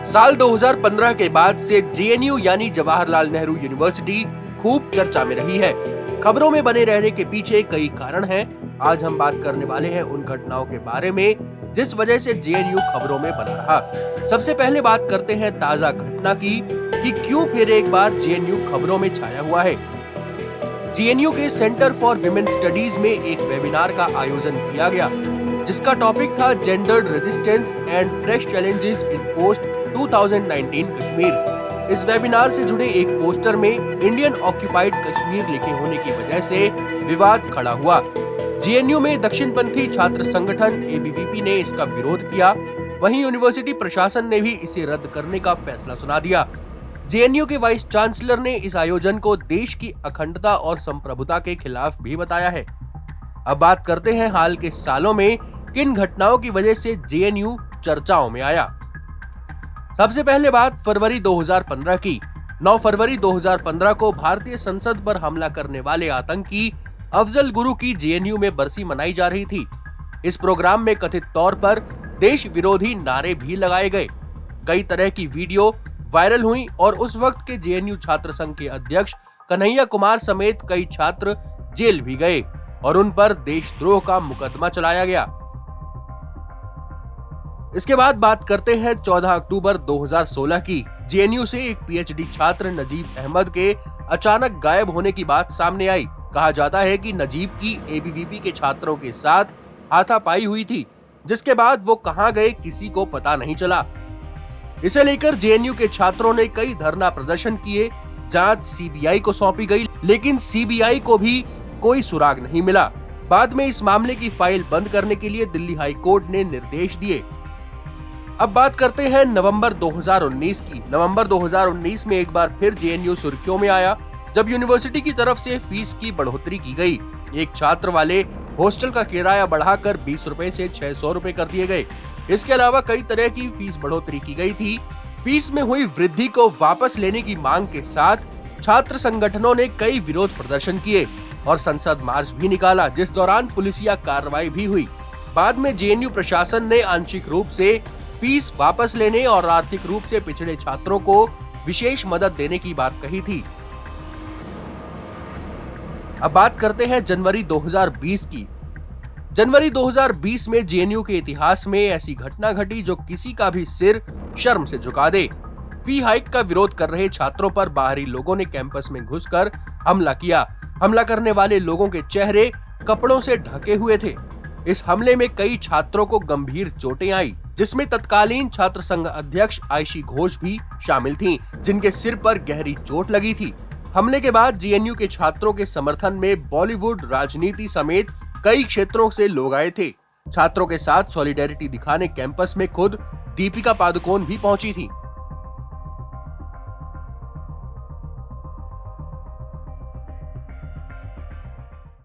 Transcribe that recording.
साल 2015 के बाद से जेएनयू यानी जवाहरलाल नेहरू यूनिवर्सिटी खूब चर्चा में रही है। खबरों में बने रहने के पीछे कई कारण हैं। आज हम बात करने वाले हैं उन घटनाओं के बारे में जिस वजह से जेएनयू खबरों में बना रहा। सबसे पहले बात करते हैं ताजा घटना की कि क्यों फिर एक बार जेएनयू खबरों में छाया हुआ है। जेएनयू के सेंटर फॉर विमेन स्टडीज में एक वेबिनार का आयोजन किया गया जिसका टॉपिक था gendered resistance and fresh challenges in post 2019 Kashmir. इस वेबिनार से जुड़े एक पोस्टर में इंडियन ऑक्यूपाइड कश्मीर लिखे होने की वजह से विवाद खड़ा हुआ। जेएनयू में दक्षिणपंथी छात्र संगठन एबीवीपी ने इसका विरोध किया। वहीं यूनिवर्सिटी प्रशासन ने भी इसे रद्द करने का फैसला सुना दिया। जेएनयू के वाइस चांसलर ने इस आयोजन को देश की अखंडता और संप्रभुता के खिलाफ भी बताया है। अब बात करते हैं हाल के सालों में किन घटनाओं की वजह से जेएनयू चर्चाओं में आया। सबसे पहले बात फरवरी 2015 की। 9 फरवरी 2015 को भारतीय संसद पर हमला करने वाले आतंकी अफजल गुरु की जेएनयू में बरसी मनाई जा रही थी। इस प्रोग्राम में कथित तौर पर देश विरोधी नारे भी लगाए गए। कई तरह की वीडियो वायरल हुई और उस वक्त के जेएनयू छात्र संघ के अध्यक्ष कन्हैया कुमार समेत कई छात्र जेल भी गए और उन पर देशद्रोह का मुकदमा चलाया गया। इसके बाद बात करते हैं 14 अक्टूबर 2016 की। जेएनयू से एक पीएचडी छात्र नजीब अहमद के अचानक गायब होने की बात सामने आई। कहा जाता है कि नजीब की एबीवीपी के छात्रों के साथ हाथापाई हुई थी, जिसके बाद वो कहां गए किसी को पता नहीं चला। इसे लेकर जेएनयू के छात्रों ने कई धरना प्रदर्शन किए। जांच सीबीआई को सौंपी गई, लेकिन सीबीआई को भी कोई सुराग नहीं मिला। बाद में इस मामले की फाइल बंद करने के लिए दिल्ली हाई कोर्ट ने निर्देश दिए। अब बात करते हैं नवंबर 2019 की। नवंबर 2019 में एक बार फिर जेएनयू सुर्खियों में आया जब यूनिवर्सिटी की तरफ से फीस की बढ़ोतरी की गई। एक छात्र वाले हॉस्टल का किराया बढ़ाकर 20 रुपए से 600 रुपए कर दिए गए। इसके अलावा कई तरह की फीस बढ़ोतरी की गई थी। फीस में हुई वृद्धि को वापस लेने की मांग के साथ छात्र संगठनों ने कई विरोध प्रदर्शन किए और संसद मार्च भी निकाला, जिस दौरान पुलिसिया कार्रवाई भी हुई। बाद में जेएनयू प्रशासन ने आंशिक रूप से फीस वापस लेने और आर्थिक रूप से पिछड़े छात्रों को विशेष मदद देने की बात कही थी। अब बात करते हैं जनवरी 2020 की। जनवरी 2020 में जेएनयू के इतिहास में ऐसी घटना घटी जो किसी का भी सिर शर्म से झुका दे। फी हाइक का विरोध कर रहे छात्रों पर बाहरी लोगों ने कैंपस में घुसकर हमला किया। हमला करने वाले लोगों के चेहरे कपड़ों से ढके हुए थे। इस हमले में कई छात्रों को गंभीर चोटें आई, जिसमें तत्कालीन छात्र संघ अध्यक्ष आयशी घोष भी शामिल थीं, जिनके सिर पर गहरी चोट लगी थी। हमले के बाद जेएनयू के छात्रों के समर्थन में बॉलीवुड, राजनीति समेत कई क्षेत्रों से लोग आए थे। छात्रों के साथ सॉलिडेरिटी दिखाने कैंपस में खुद दीपिका पादुकोण भी पहुंची थी।